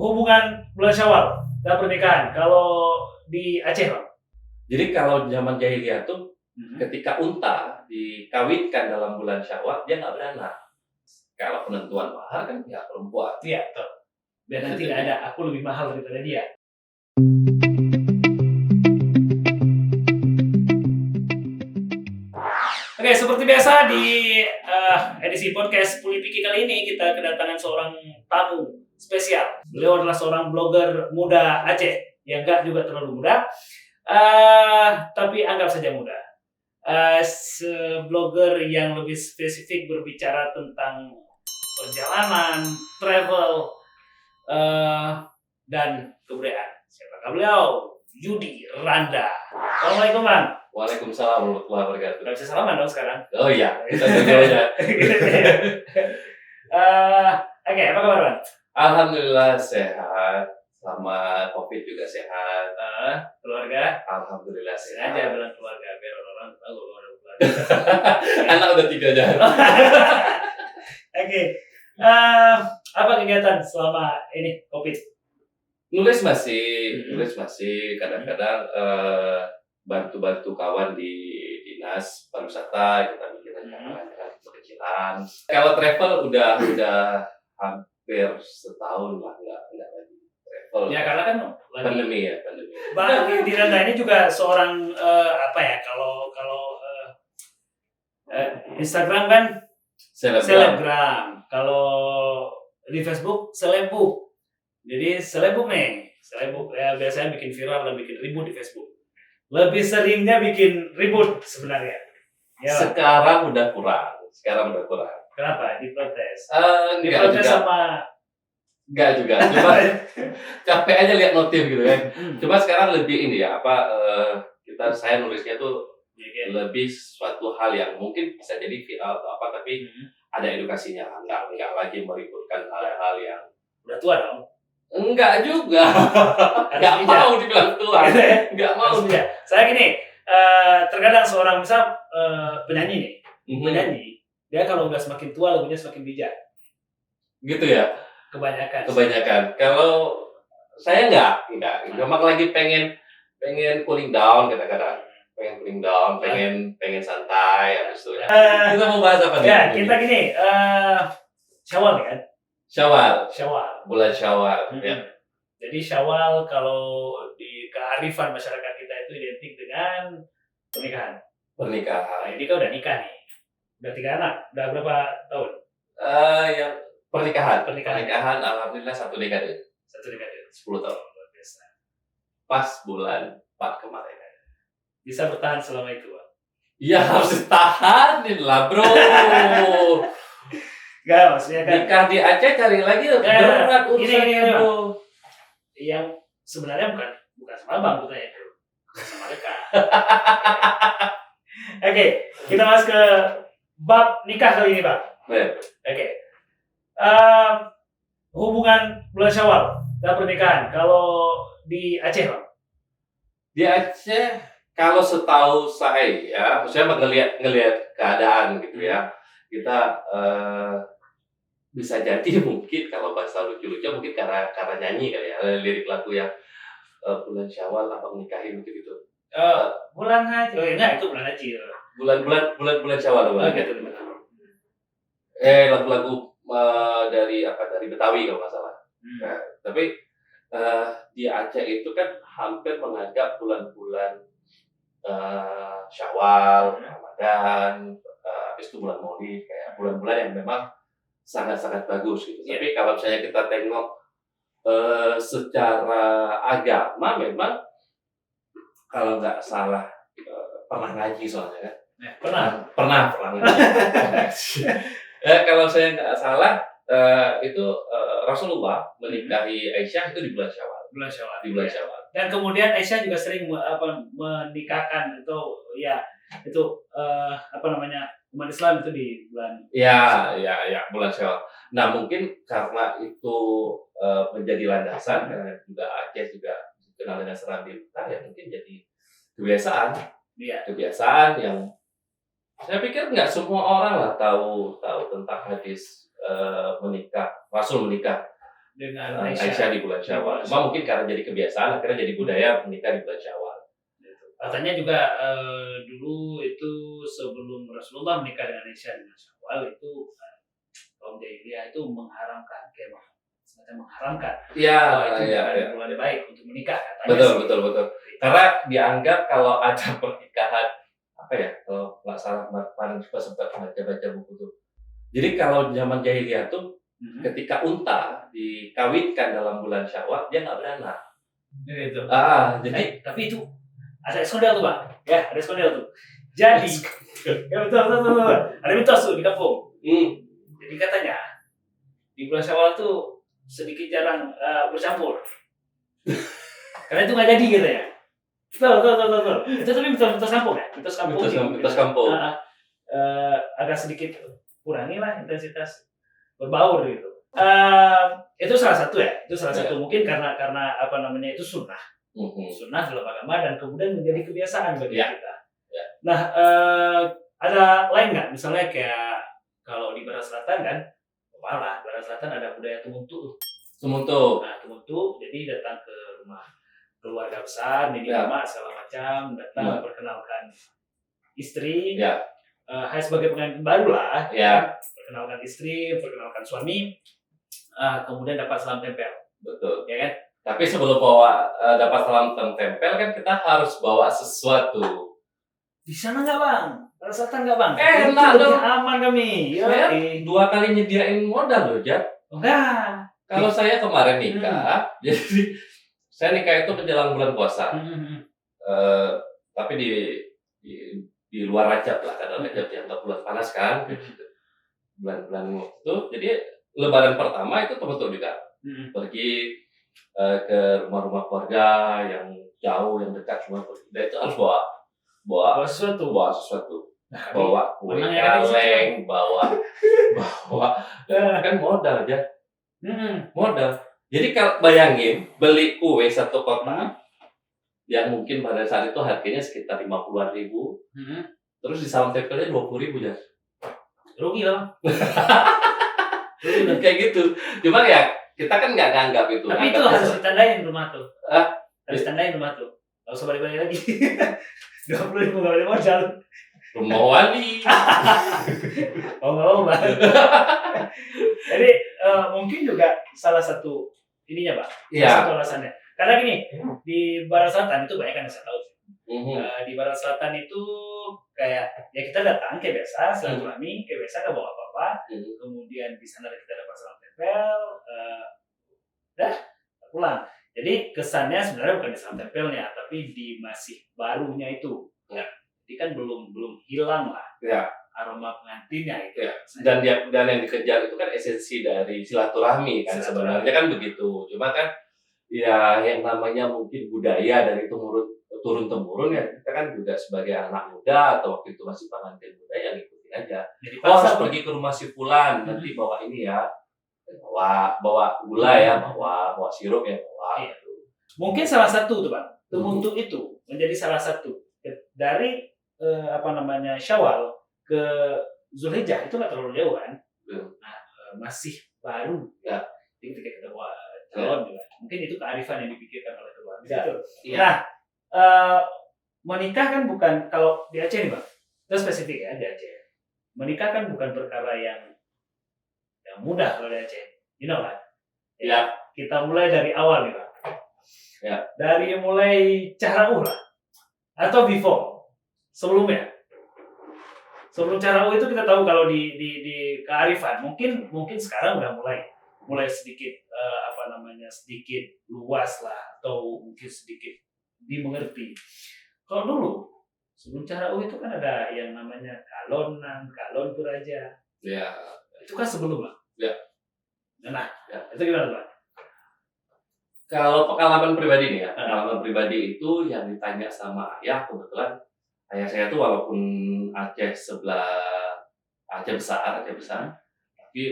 hubungan bulan Syawal dan pernikahan kalau di Aceh, Bang? Jadi kalau zaman jahiliyah tuh ketika unta dikawinkan dalam bulan Syawal dia nggak beranak. Kalau penentuan mahar kan pihak perempuan. Iya, betul. Biar nanti nggak ada aku lebih mahal daripada dia. Oke, seperti biasa di edisi podcast Pulipiki kali ini kita kedatangan seorang tamu spesial. Beliau adalah seorang blogger muda Aceh yang nggak juga terlalu muda, tapi anggap saja muda. Blogger yang lebih spesifik berbicara tentang perjalanan, travel, dan kebudayaan. Siapakah beliau? Yudi Randa. Assalamualaikum, Bang. Waalaikumsalam warahmatullahi wabarakatuh. Nggak bisa salaman dong sekarang. Oh iya, kita dulu aja. Oke, apa kabar, Bang? Alhamdulillah sehat, sama COVID juga sehat. Keluarga? Alhamdulillah sehat. Sengaja bilang keluarga biar orang tahu kalau ada keluarga. Anak udah 3 jam. Oke. Apa kegiatan selama ini COVID? Nulis masih kadang-kadang bantu-bantu kawan di dinas pariwisata, kita bikin acara kecil-kecilan. Kalau travel udah hampir setahun lah nggak lagi travel. Ya karena kan lagi pandemi. Bang Yudi Randa ini juga seorang kalau Instagram kan selebgram. Kalau di Facebook selebbook. Jadi selebbook ya biasanya bikin viral dan bikin ribut di Facebook. Lebih seringnya bikin ribut sebenarnya. Ya. Sekarang udah kurang. Kenapa? Diprotes. Diprotes sama enggak juga. Cuma capek aja lihat notif gitu kan. Cuma sekarang lebih ini ya saya nulisnya tuh lebih suatu hal yang mungkin bisa jadi viral atau apa, tapi ada edukasinya. Enggak lagi meributkan hal-hal yang udah tua dong. Enggak juga. Enggak mau dibilang tua. Enggak mau dia. Saya gini, terkadang seorang misal penyanyi nih, penyanyi, dia kalau udah semakin tua lagunya semakin bijak. Gitu ya? Kebanyakan. Kalau saya enggak. Memang lagi pengen cooling down kadang-kadang. Pengen santai habis itu. Kita mau bahas apa nih? Ya, kita gini, Syawal kan? Syawal. Bulan Syawal. Ya. Jadi Syawal kalau di kearifan masyarakat kita itu identik dengan pernikahan. Nah, ini kan udah nikah nih. Udah 3 anak. Udah berapa tahun? Yang pernikahan alhamdulillah 1 dekade. 10 tahun. Luar biasa. Pas bulan 4 kemarin. Bisa bertahan selama itu, Bang? Ya harus tahanin lah, bro. Enggak, maksudnya kan nikah di Aceh cari lagi berat urusannya, bro. Yang sebenarnya bukan sama Bang Butanya itu. Sama mereka. Oke, kita masuk ke bab nikah kali ini, Bang. Oke. Hubungan bulan Syawal dan pernikahan kalau di Aceh, Bang? Di Aceh kalau setahu saya ya, maksudnya ngelihat keadaan gitu ya. Kita bisa jadi mungkin kalau bahasa lucu-lucu mungkin karena nyanyi kali ya, lirik lagu yang bulan Syawal abang nikahin gitu. Bulan haji. Oh enggak, itu bulan haji. Bulan Syawal bulan. Gitu. Lagu-lagu dari Betawi kalau nggak salah. Nah, tapi di Aceh itu kan hampir menganggap bulan-bulan Syawal, Ramadan, habis itu bulan Maulid kayak bulan-bulan yang memang sangat-sangat bagus gitu. Tapi kalau misalnya kita tengok secara agama memang kalau nggak salah pernah ngaji soalnya kan. Pernah ngaji. Kalau saya nggak salah itu Rasulullah menikahi Aisyah itu di bulan Syawal. Di bulan Syawal. Dan kemudian Aisyah juga sering menikahkan umat Islam itu di bulan. Ya bulan Syawal. Nah mungkin karena itu menjadi landasan karena juga Aceh juga dikenal dengan serambi utara ya mungkin jadi kebiasaan. Iya. Kebiasaan yang saya pikir nggak semua orang lah tahu tentang hadis Rasul menikah dengan Aisyah di bulan Syawal. Cuma mungkin karena jadi kebiasaan, akhirnya jadi budaya menikah di bulan Syawal. Katanya juga dulu itu sebelum Rasulullah menikah dengan Aisyah di bulan Syawal itu kaum jahiliyah itu mengharamkan, kayak semacam mengharamkan. Iya. Bulan baik untuk menikah katanya. Betul. Karena dianggap kalau ada pernikahan kalau nggak salah kemarin juga sempat baca buku tuh. Jadi kalau zaman jahiliyah tuh ketika unta dikawinkan dalam bulan Syawal dia nggak beranak. Gitu. Jadi tapi itu ada eskondel tuh, Pak. Ya, ada eskondel tuh. Jadi ya betul. Ada mitos tuh di kampung. Jadi katanya di bulan Syawal tuh sedikit jarang bercampur. Karena itu nggak jadi gitu ya. Betul. Itu tapi mitos kampung ya. Mitos kampung. Agak sedikit kurangi lah intensitas berbaur gitu. Itu salah satu ya. Itu salah satu mungkin karena itu sunnah. Sunnah dalam agama dan kemudian menjadi kebiasaan bagi kita. Nah, ada lain nggak? Misalnya kayak kalau di Barat Selatan kan, Barat Selatan ada budaya tumuntu. Nah, tumuntu jadi datang ke rumah keluarga besar, nini mama segala macam, datang perkenalkan istri, sebagai pengantin baru lah, perkenalkan istri, perkenalkan suami, kemudian dapat salam tempel. Betul. Ya kan? Tapi sebelum dapat salam tempel kan kita harus bawa sesuatu. Di sana nggak Bang? Pada Selatan nggak Bang? Enak dong. Aman kami. Saya 2 kali nyediain modal loh, Jat. Enggak. Kalau saya kemarin nikah, jadi saya nikah itu menjelang bulan puasa. Tapi di luar Rajab lah, karena Rajab dianggap bulan panas kan. Bulan-bulan itu, jadi Lebaran pertama itu teman-teman juga pergi ke rumah-rumah keluarga yang jauh, yang dekat, semua pergi. Dan itu harus bawa sesuatu. Bawa kue kaleng, bawa kan modal aja. Modal. Jadi kalau bayangin beli kue 1 kotak yang mungkin pada saat itu harganya sekitar 50-an ribu, terus di salam tempelnya 20 ribu ya. Rugi lah. Kayak gitu. Cuma ya kita kan nggak nganggap itu. Tapi itu harus ditandain rumah tuh. Harus ditandain rumah tuh. Nggak usah balik-balik lagi. 20 ribu nggak boleh modal. Rumah wali. Oh, Bang. Jadi mungkin juga salah satu ininya, Pak. Salah satu alasannya. Karena gini, di Barat Selatan itu banyak kan yang saya tahu. Di Barat Selatan itu kayak ya kita datang kayak biasa, silaturahmi kayak biasa, nggak bawa apa-apa. Kemudian di sana kita dapat salam tempel, pulang. Jadi kesannya sebenarnya bukan di salam tempelnya, tapi di masih barunya itu. Jadi kan belum hilang lah aroma pengantinnya itu. Dan yang dikejar itu kan esensi dari silaturahmi kan sebenarnya kan begitu. Cuma kan ya yang namanya mungkin budaya dari turun temurun ya kita kan juga sebagai anak muda atau waktu itu masih pengantin muda ya ngikutin aja. Jadi harus pergi ke rumah si fulan nanti bawa ini ya, bawa gula ya, bawa sirup ya, bawa. Mungkin salah satu tuh Bang, tumuntu itu menjadi salah satu dari Syawal ke Zulhijjah itu nggak terlalu jauh kan? Nah, masih baru ya. Jadi ketika kita bawa calon juga, mungkin itu kearifan yang dipikirkan oleh keluarga. Nah, menikah kan bukan, kalau di Aceh nih Bang, itu spesifik ya di Aceh. Menikah kan bukan perkara yang mudah kalau di Aceh, kan? Ya. Kita mulai dari awal nih Bang. Ya. Dari mulai cara'uh lah, atau before. Sebelum cara'uh itu kita tahu kalau di kearifan mungkin sekarang udah mulai sedikit sedikit luas lah atau mungkin sedikit dimengerti. Kalau dulu sebelum cara'uh itu kan ada yang namanya kalon puraja. Ya. Itu kan sebelum lah. Ya. Nah, itu gimana Pak? Kalau pengalaman pribadi nih ya, pengalaman pribadi itu yang ditanya sama ayah, kebetulan ayah saya tuh walaupun Aceh besar, tapi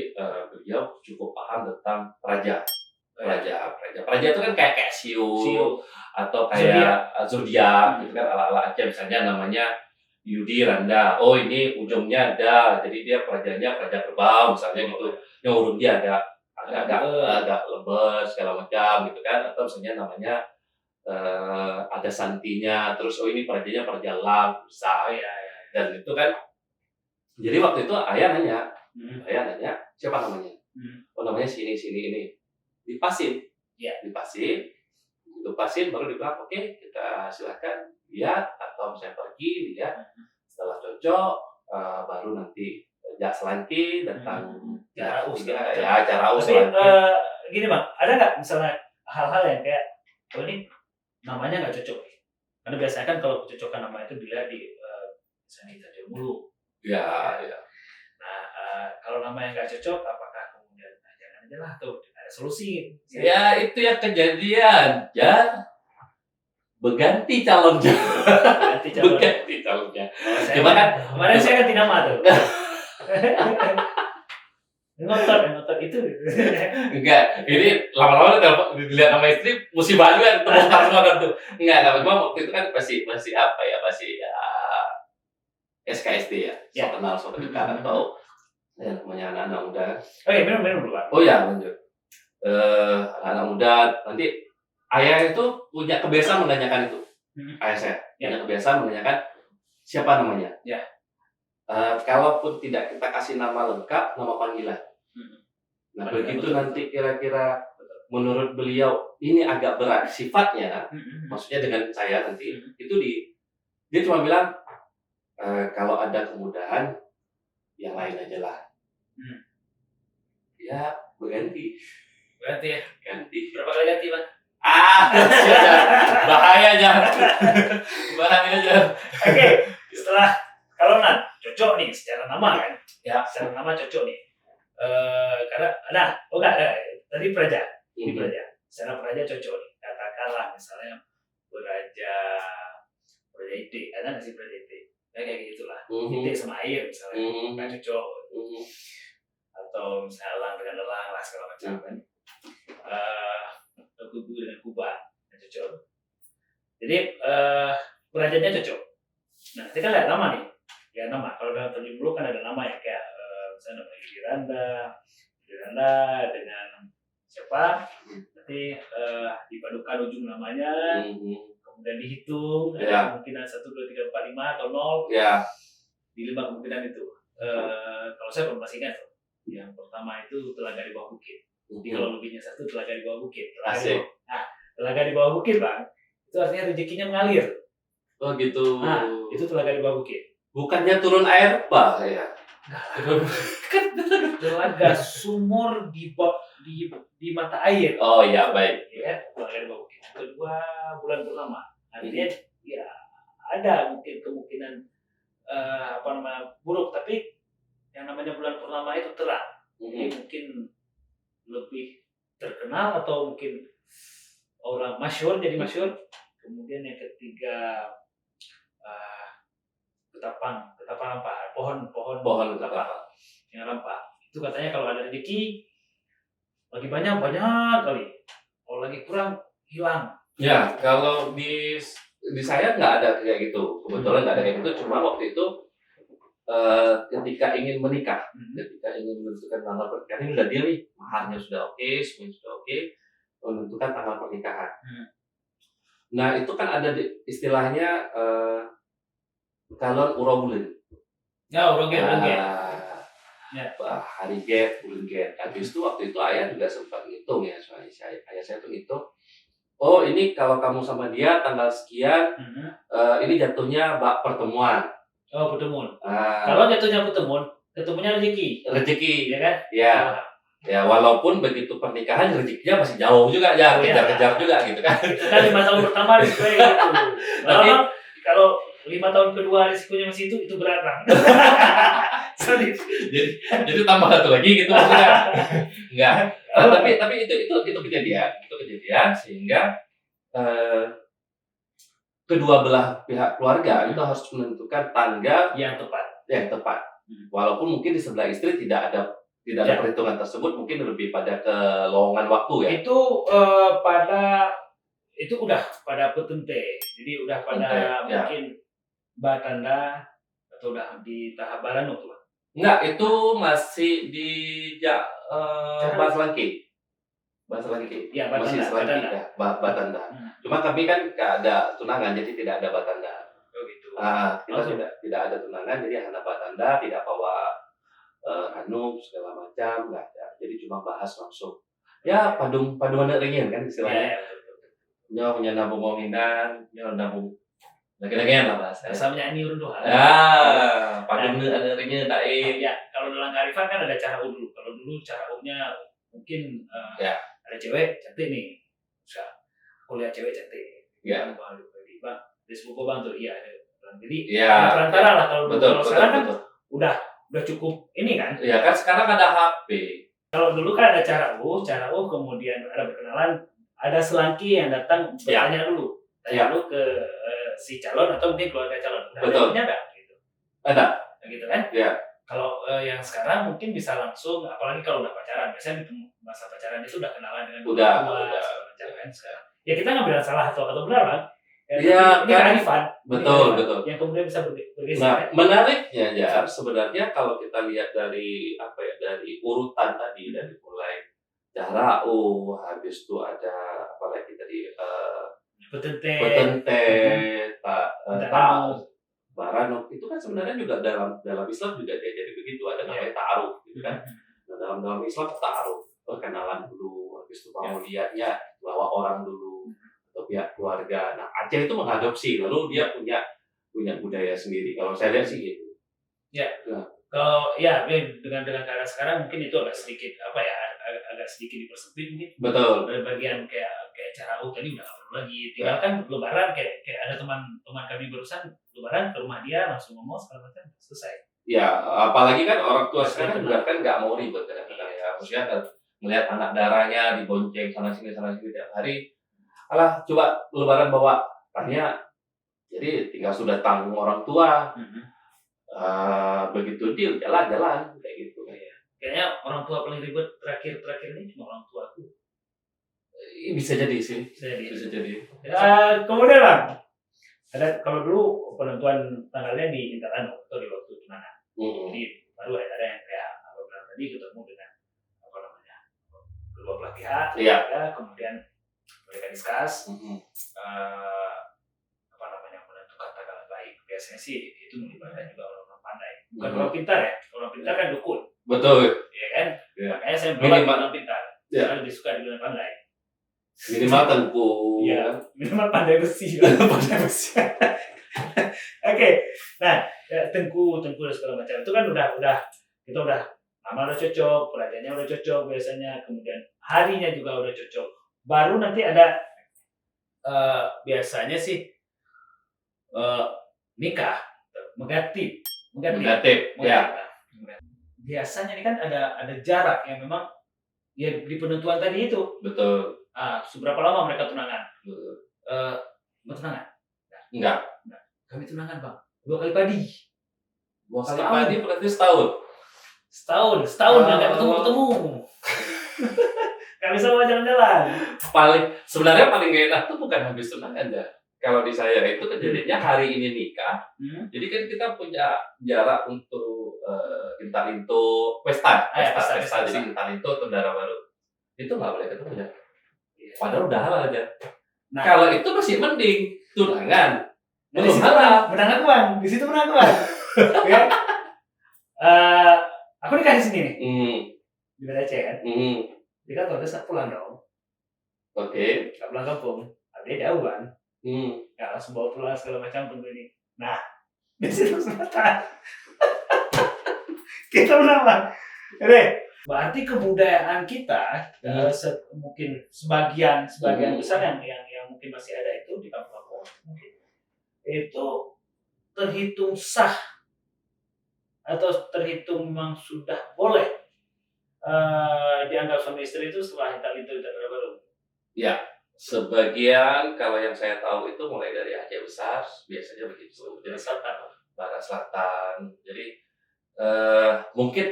beliau cukup paham tentang praja. Praja itu kan kayak Siu atau kayak zodiak gitu kan ala-ala Aceh, misalnya namanya Yudi Randa. Oh ini ujungnya ada, jadi dia praja kerbau misalnya gitu. Yang urut dia ada agak lemes segala macam gitu kan, atau misalnya namanya ada santinya, terus ini perajanya Praja Lang besar ya, dan itu kan jadi waktu itu ayah nanya siapa namanya, oh namanya sini ini dipasin baru dibilang oke, kita silakan lihat atau misalnya pergi lihat, setelah cocok baru nanti jak selanki tentang cara us. Tapi gini Bang, ada nggak misalnya hal-hal yang kayak ini namanya nggak cocok? Karena biasanya kan kalau kecocokan nama itu dilihat di misalnya di Tanjung Mulu. Ya. Nah, kalau nama yang nggak cocok, apakah kemudian jangan aja lah tuh ada solusi? Ya itu yang kejadian, berganti calonnya. Gimana kan? Kemarin saya ganti nama tuh. ngotot itu. Enggak, ini lama-lama dilihat nama istri musibah juga terbongkar semua kan tuh. Enggak, cuma waktu itu kan masih SKSD ya, so kenal atau namanya anak-anak muda. Oke, minum dulu Pak. Oh ya, lanjut. Anak muda nanti ayah itu punya kebiasaan menanyakan itu. Ayah saya punya kebiasaan menanyakan siapa namanya. Ya. Kalaupun tidak kita kasih nama lengkap, nama panggilan. Nah, begitu nanti kira-kira menurut beliau ini agak berat sifatnya, maksudnya dengan saya nanti itu dia cuma bilang kalau ada kemudahan yang lain aja lah. Ya berganti ya. Ganti. Berapa kali ganti Bang? Bahaya aja. Oke, setelah kalau cocok nih secara nama kan? Ya. Secara nama cocok nih. Karena tadi Praja. Ini Praja. Secara Praja cocok nih. Katakanlah misalnya Praja IT, ada nggak sih Praja IT? Kayak gitulah. IT sama air misalnya, nggak cocok. Atau misalnya elang dengan elang lah segala macam kan. Kubu dengan kubah, nggak cocok. Jadi Prajanya cocok. Nah, kita kan lihat nama nih. Ya nama. Kalau dalam Tanjung Mulu kan ada nama ya kayak misalnya namanya Giranda dengan siapa? Nanti dipadukan ujung namanya. Kemudian dihitung ada kemungkinan 1, 2, 3, 4, 5 atau 0 di 5 kemungkinan itu. Kalau saya masih ingat yang pertama itu Telaga di Bawah Bukit. Jadi kalau lebihnya 1 Telaga di Bawah Bukit. Telaga di Bawah Bukit Bang, itu artinya rezekinya mengalir. Oh gitu. Itu Telaga di Bawah Bukit. Bukannya turun air bah ya? Telaga sumur di mata air. Oh iya baik. Ya, Telaga di Bawah Bukit. Kedua bulan purnama. Artinya ya ada mungkin kemungkinan buruk, tapi yang namanya bulan purnama itu terang. Jadi mungkin lebih terkenal atau mungkin orang masyhur jadi masyhur. Kemudian yang ketiga ketapang rampa, pohon ketapang yang rampa. Itu katanya kalau ada rezeki lagi banyak kali. Kalau lagi kurang hilang. Ya, kalau di saya nggak ada kayak gitu. Kebetulan nggak ada kayak gitu. Cuma waktu itu ketika ingin menikah, ketika ingin menentukan tanggal pernikahan, ini udah deal nih, maharnya sudah oke, semuanya sudah oke, menentukan tanggal pernikahan. Nah itu kan ada istilahnya calon urobulen. Ya urogen. Hari get, bulan get. Habis itu waktu itu ayah juga sempat ngitung ya, soalnya ayah saya tuh ngitung. Oh ini kalau kamu sama dia tanggal sekian, ini jatuhnya pertemuan. Oh pertemuan. Kalau jatuhnya ketemunya rezeki, ya kan? Ya. Ya walaupun begitu pernikahan rezekinya masih jauh juga ya, kejar-kejar juga gitu kan. Kan 5 tahun pertama risikonya gitu. Tapi kalau 5 tahun kedua risikonya masih itu berat Bang. jadi tambah satu lagi gitu maksudnya. Enggak. Tapi itu kejadian sehingga kedua belah pihak keluarga itu harus menentukan tanggal yang tepat. Walaupun mungkin di sebelah istri tidak ada perhitungan tersebut, mungkin lebih pada kelowongan waktu ya. Itu udah pada petente. Jadi udah pada mungkin batanda atau udah di tahap baranu tuh. Enggak, itu masih di Baselangke. Ya, Masih Selangke ya, Batanda. Cuma kami kan nggak ada tunangan, jadi tidak ada Batanda. Oh gitu. Kita tidak ada tunangan, jadi hanya Batanda, tidak bawa segala macam, nggak ada. Jadi cuma bahas langsung. Ya, paduan ringin kan istilahnya. Ya, punya nabung mominan, nabung lagi-lagian lah bahasa. Samanya ini urunduhan. Paduan ringin dae. Ya, kalau dalam kearifan kan ada cara dulu. Kalau dulu cara umumnya mungkin ada cewek cantik nih. Bisa kuliah cewek cantik. Ya. Bang, Facebook bang tuh iya ada. Jadi perantara lah kalau sekarang kan udah cukup ini kan. Ya kan sekarang ada HP. Kalau dulu kan ada cara kemudian ada perkenalan, ada selangki yang datang bertanya dulu. Tanya dulu ke si calon atau mungkin keluarga calon. Betul. Ada nggak gitu? Ada. Gitu kan? Ya. Kalau yang sekarang mungkin bisa langsung, apalagi kalau udah pacaran. Biasanya di masa pacaran itu udah kenalan dengan udah. Kan sekarang. Ya kita nggak bilang salah atau benar kan? Ya, ini kearifan. Betul. Yang kemudian bisa bergeser. Nah, menariknya ya sebenarnya kalau kita lihat dari dari urutan tadi, dari mulai Jarau, habis itu ada apalagi tadi Petente, Baranok, itu kan sebenarnya juga dalam Islam juga jadi begitu, ada namanya ta'aruf gitu kan. Nah, dalam Islam ta'aruf, perkenalan dulu, habis itu kemudiannya bawa orang dulu atau pihak keluarga. Nah, Aceh itu mengadopsi, lalu dia punya budaya sendiri. Kalau saya lihat sih gitu. Ya. Nah. Kalau dengan keadaan sekarang mungkin itu agak sedikit agak sedikit dipersempit mungkin. Betul. Dari bagian kayak cara tadi udah nggak perlu lagi. Tinggal kan lebaran kayak ada teman kami barusan lebaran ke rumah dia langsung ngomong segala macam selesai. Ya, apalagi kan orang tua sekarang juga kan nggak mau ribet kadang-kadang ya. Maksudnya melihat anak darahnya dibonceng sana sini tiap hari. Alah, coba lebaran bawa tanya. Jadi tinggal sudah tanggung orang tua. Begitu deal jalan kayak gitu ya. Kayaknya orang tua paling ribet terakhir ini cuma orang tua aku. Bisa jadi sih. Bisa jadi. Kemudian Bang, ada kalau dulu penentuan tanggalnya di Interano atau di waktu tunangan. Jadi baru ada yang kayak beberapa tadi ketemu dengan kedua belah pihak. Kemudian mereka discuss. Menentukan tanggal baik. Biasanya sih itu melibatkan juga orang pandai. Bukan orang pintar ya. Orang pintar kan dukun. Betul. Iya kan? Makanya saya bilang orang pintar. Saya lebih suka dibilang pandai. Minimal tengku. Iya. Minimal pandai besi. Oke. Nah, tengku dan segala macam itu kan kita udah nama udah cocok, pelajarannya udah cocok biasanya, kemudian harinya juga udah cocok. Baru nanti ada biasanya sih nikah, menggatip. Ya. Biasanya ini kan ada jarak yang memang ya di penentuan tadi itu. Betul. Seberapa lama mereka tunangan? Bertunangan? Enggak. Kami tunangan Bang. 2 kali padi. 2 kali padi berarti setahun. Setahun nggak ketemu. Nggak bisa bawa jalan-jalan. Sebenarnya paling gak enak tuh bukan habis tunangan ya. Kalau di saya itu kejadiannya hari ini nikah. Jadi kan kita punya jarak untuk pesta. Jadi Intalinto atau darah baru. Itu nggak boleh ketemu ya. Padahal udah halal aja. Nah, kalau itu masih mending tunangan. Belum halal. Menang Bang. Di situ menang Bang. Ya. Aku nikah di sini nih. Di Aceh kan. Di kantor terus pulang dong. Oke. Nggak pulang kampung. Dia jauh kan. Nggak langsung bawa pulang segala macam tunggu ini. Nah, di situ kesempatan. Kita menang Bang. Jadi, berarti kebudayaan kita mungkin sebagian besar yang mungkin masih ada itu di kampung-kampung mungkin itu terhitung sah atau terhitung memang sudah boleh dianggap suami istri itu setelah Intalinto baru. Ya, sebagian kalau yang saya tahu itu mulai dari Aceh besar biasanya begitu. Jadi Barat Selatan. Jadi mungkin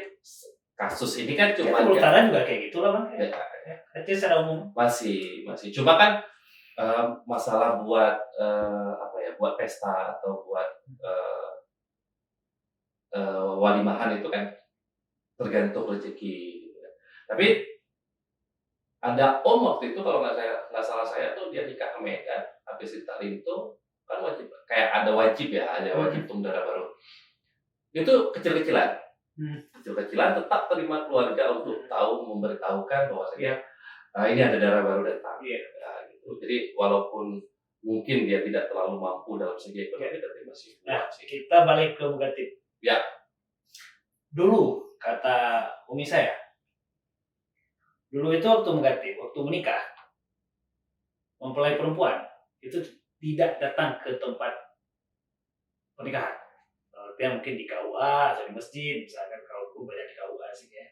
kasus ini kan cuma Utara juga kayak gitu lah Bang. Aceh secara umum masih. Cuma kan masalah buat buat pesta atau buat walimahan itu kan tergantung rezeki. Tapi ada om waktu itu kalau nggak salah saya tuh dia nikah ke Medan, habis ditalin tuh kan wajib kayak ada wajib ya, ada wajib darah baru. Itu kecil-kecilan, kecil-kecilan tetap terima keluarga untuk memberitahukan bahwasanya ini ada darah baru datang. Nah, gitu. Jadi walaupun mungkin dia tidak terlalu mampu dalam segi ekonomi, tapi masih. Nah, kita balik ke Bugatti. Ya. Dulu kata umi saya, dulu itu waktu menikah, mempelai perempuan itu tidak datang ke tempat pernikahan. Dia mungkin di KUA atau di masjid, misalkan kalau dulu banyak di KUA sih ya.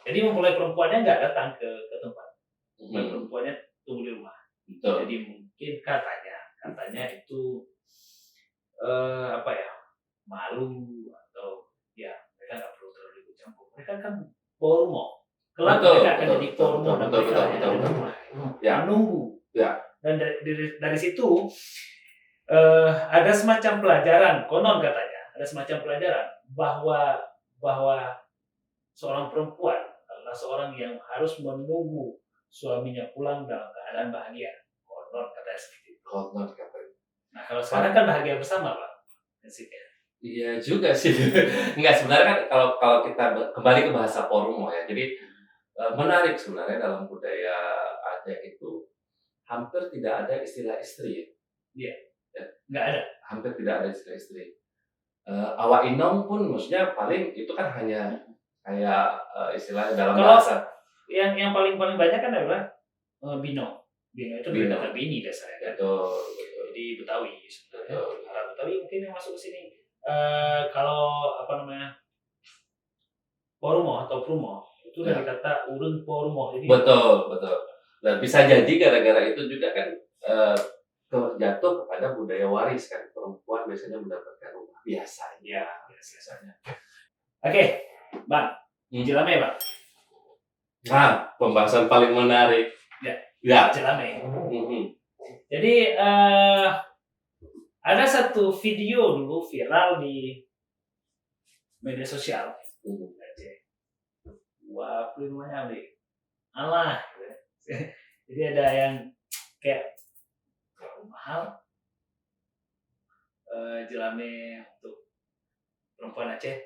Jadi mempelai perempuannya nggak datang ke tempat, mempelai perempuannya tunggu di rumah. Betul. Jadi mungkin katanya itu malu atau ya mereka nggak perlu terlalu ikut campur. Mereka kan pormo. Kelak mereka akan jadi pormo dan mereka ada di rumah. Menunggu. Ya. Dan dari situ ada semacam pelajaran, konon katanya, ada semacam pelajaran bahwa seorang perempuan adalah seorang yang harus menunggu suaminya pulang dalam keadaan bahagia. Konon katanya seperti itu. Konon katanya. Nah kalau sekarang kan bahagia bersama, Pak. Prinsipnya. Iya juga sih. Enggak, sebenarnya kan kalau kita kembali ke bahasa pormo ya. Jadi menarik sebenarnya dalam budaya Aceh itu hampir tidak ada istilah istri. Iya. Ya. Nggak ada. Hampir tidak ada istilah istri. Awak inong pun maksudnya paling itu kan hanya kayak istilah dalam bahasa. Yang paling banyak kan adalah bino. Bino itu kata bini dasarnya kan. Betul. Jadi Betawi sebenarnya. Orang Betawi mungkin yang masuk ke sini. Kalau pormo atau prumo itu dari kata urun pormo. Jadi betul. Dan bisa jadi gara-gara itu juga kan jatuh kepada budaya waris kan, perempuan biasanya mendapatkan rumah biasanya. Oke, Bang. Jelame, Bang. Nah, pembahasan paling menarik. Ya. Jelame. Jadi ada satu video dulu viral di media sosial. Wah, namanya Allah. Jadi ada yang kayak mahal jelame untuk perempuan Aceh.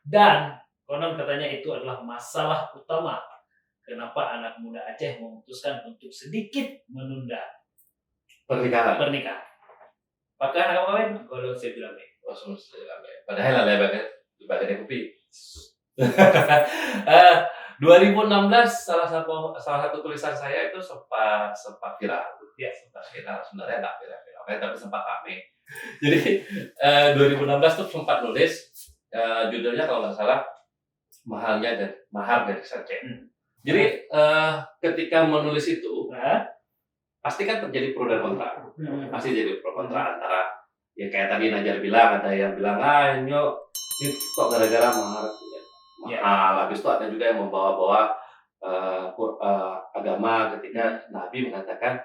Dan konon katanya itu adalah masalah utama kenapa anak muda Aceh memutuskan untuk sedikit menunda pernikahan. Apakah anak kawin? Kalau saya bilang padahal ada ibadah kopi. 2016 salah satu tulisan saya itu sempat viral. Ya, sempat viral. Sebenarnya nggak viral, tapi sempat rame. Jadi 2016 tuh sempat nulis judulnya kalau nggak salah mahar dari Aceh. Jadi ketika menulis itu pasti kan terjadi pro dan kontra. Pasti jadi pro kontra antara ya kayak tadi Najar bilang, ada yang bilang ini kok gara-gara mahal. Habis itu ada juga yang membawa-bawa agama ketika Nabi mengatakan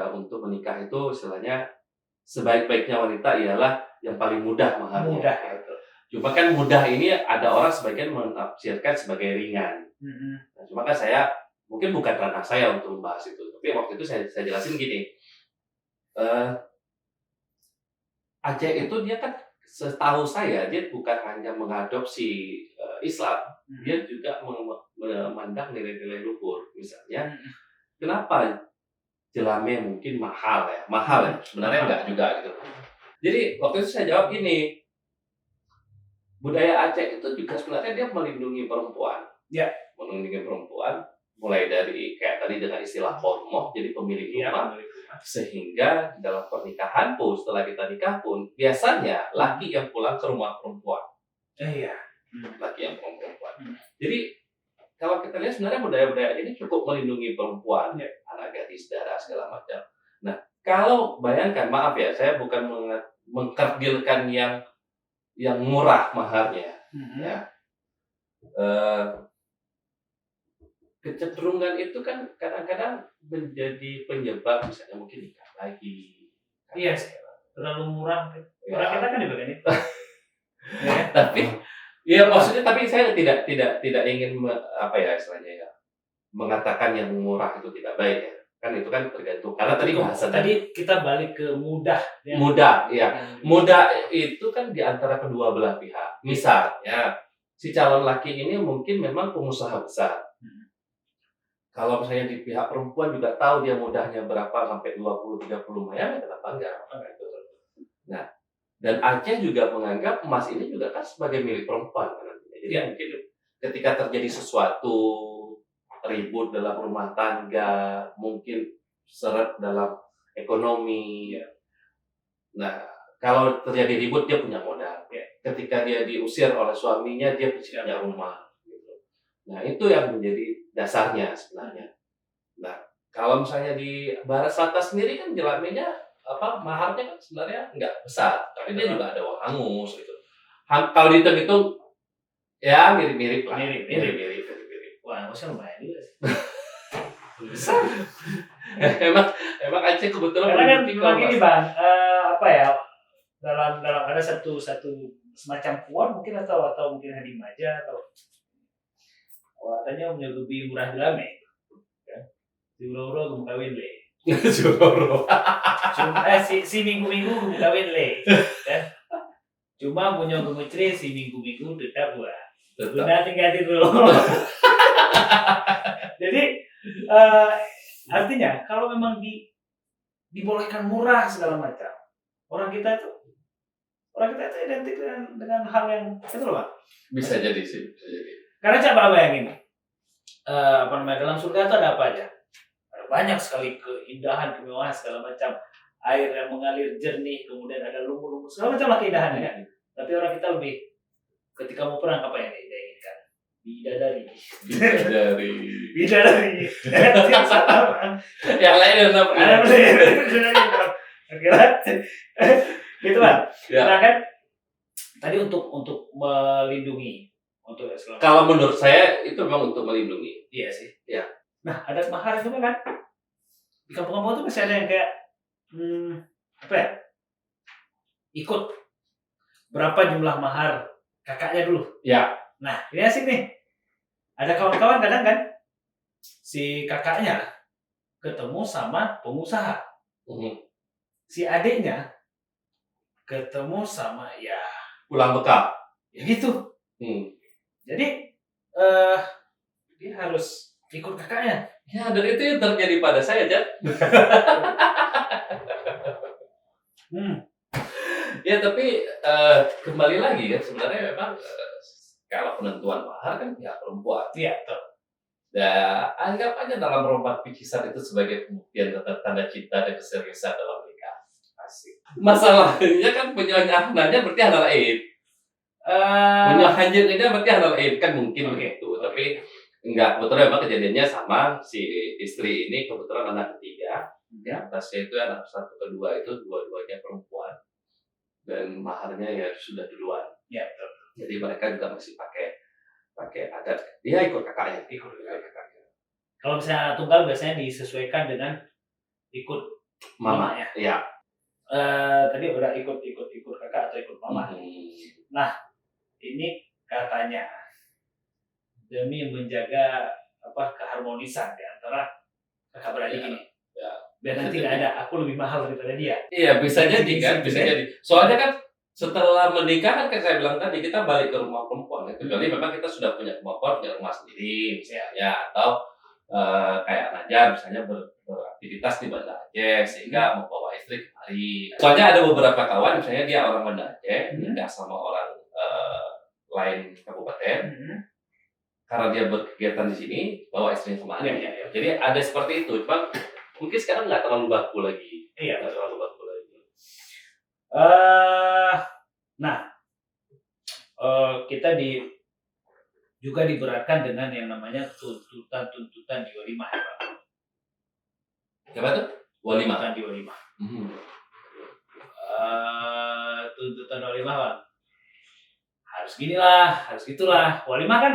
untuk menikah itu istilahnya sebaik-baiknya wanita ialah yang paling mudah maharnya. Cuma kan mudah ini ada orang sebagian menafsirkan sebagai ringan. Nah, cuma kan saya mungkin bukan ranah saya untuk membahas itu. Tapi waktu itu saya jelasin gini. Aceh itu dia kan setahu saya dia bukan hanya mengadopsi Islam, dia juga memandang nilai-nilai luhur. Misalnya, kenapa jelame mungkin mahal ya? Sebenarnya enggak juga gitu. Jadi waktu itu saya jawab gini, budaya Aceh itu juga sebenarnya dia melindungi perempuan. Ya, melindungi perempuan mulai dari kayak tadi dengan istilah pormo, jadi pemilik rumah. Sehingga dalam pernikahan pun, setelah kita nikah pun, biasanya laki yang pulang ke rumah perempuan. Laki yang pulang perempuan. Jadi kalau kita lihat sebenarnya budaya-budaya ini cukup melindungi perempuan, anak gadis, darah segala macam. Nah, kalau bayangkan, maaf ya, saya bukan mengkerdilkan yang murah maharnya, ya. Kecenderungan itu kan kadang-kadang menjadi penyebab misalnya mungkin nikah lagi. Iya, terlalu murah. Orang kita kan juga kan itu. Ya. Tapi ya maksudnya saya tidak ingin istilahnya ya mengatakan yang murah itu tidak baik ya. Kan itu kan tergantung. Karena tadi kita balik ke mudah. Mudah, ya. Mudah itu kan di antara kedua belah pihak. Misalnya si calon laki ini mungkin memang pengusaha besar. Kalau misalnya di pihak perempuan juga tahu dia mudahnya berapa sampai 20-30 lumayan, kenapa enggak? Nah, dan Aceh juga menganggap emas ini juga kan sebagai milik perempuan. Jadi mungkin ketika terjadi sesuatu ribut dalam rumah tangga, mungkin seret dalam ekonomi. Nah, kalau terjadi ribut dia punya modal. Ketika dia diusir oleh suaminya dia punya rumah. Nah, itu yang menjadi dasarnya sebenarnya. Nah, kalau misalnya di Barat Selatan sendiri kan jelaminya maharnya kan sebenarnya nggak besar, tapi dia juga ada uang hangus gitu. Kalau dihitung-hitung ya mirip-mirip lah. Mirip. Wah, hangusnya lumayan juga sih. Besar. emang Aceh kebetulan kan memang ini Bang, dalam ada satu semacam puan mungkin atau mungkin hadimaja atau katanya lebih murah jelame kan Juroro gum kawin le Juroro si minggu kawin le kan cuma punya gemucri si minggu tetap buat guna tinggal tidur. Jadi artinya kalau memang dibolehkan murah segala macam orang kita itu identik dengan hal yang itu loh Pak. Bisa jadi sih, bisa jadi. Karena coba bayangin, dalam surga itu ada apa aja? Ada banyak sekali keindahan, kemewahan segala macam, air yang mengalir jernih, kemudian ada lumur-lumur segala macam lah keindahannya kan. Tapi orang kita lebih ketika mau perang apa yang diinginkan? Bidadari. Yang lain apa? Gitu Pak. Nah kan tadi untuk melindungi. Kalau menurut saya itu memang untuk melindungi. Iya sih. Ya. Nah, adat mahar itu kan di kampung-kampung itu masih ada yang kayak ikut berapa jumlah mahar kakaknya dulu. Ya. Nah, ini asik nih. Ada kawan-kawan kadang kan si kakaknya ketemu sama pengusaha. Si adiknya ketemu sama pulang bekal. Ya gitu. Jadi dia harus ikut kakaknya. Ya, dan itu yang terjadi pada saya, Jan. Ya, tapi kembali lagi ya, sebenarnya memang kalau penentuan mahar kan pihak perempuan. Iya, betul. Dan anggap aja dalam rompak pikisan itu sebagai pembuktian tanda cinta dan keseriusan dalam nikah. Asik. Masalahnya kan penyohyananya berarti halal aid. Punya hajatnya berarti halal aid kan mungkin begitu. Tapi enggak, kebetulan memang kejadiannya sama si istri ini kebetulan anak ketiga. Di atasnya itu anak satu kedua itu dua-duanya perempuan. Dan maharnya ya sudah duluan. Ya, betul. Jadi mereka juga masih pakai adat. Dia ikut kakaknya. Kalau misalnya tunggal biasanya disesuaikan dengan ikut mama ya. Iya. Tadi udah ikut kakak atau ikut mama. Nah, ini katanya demi menjaga keharmonisan di antara kakak beradik ini. Ya. Biar nanti nggak ada aku lebih mahal daripada dia. Iya, bisa jadi kan, bisa jadi. Soalnya kan setelah menikah kan kayak saya bilang tadi kita balik ke rumah perempuan. Kecuali memang kita sudah punya kemampuan punya rumah sendiri misalnya atau kayak Najar misalnya beraktivitas di Banda Aceh sehingga membawa istri kemari. Soalnya ada beberapa kawan misalnya dia orang Banda Aceh nikah sama orang lain kabupaten. Karena dia berkegiatan di sini bawa istrinya kemari. Jadi ada seperti itu. Cuma mungkin sekarang nggak terlalu baku lagi. Iya, nggak terlalu baku lagi. Kita juga diberatkan dengan yang namanya tuntutan di walimah ya Pak. Apa tuh? Walimah. Tuntutan di walimah. Tuntutan walimah Pak. Harus ginilah, harus gitulah. Walimah kan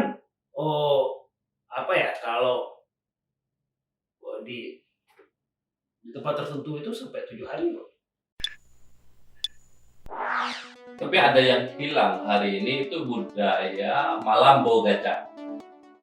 kalau di tempat tertentu itu sampai 7 hari loh. Tapi ada yang hilang hari ini itu budaya malam bawa gacha.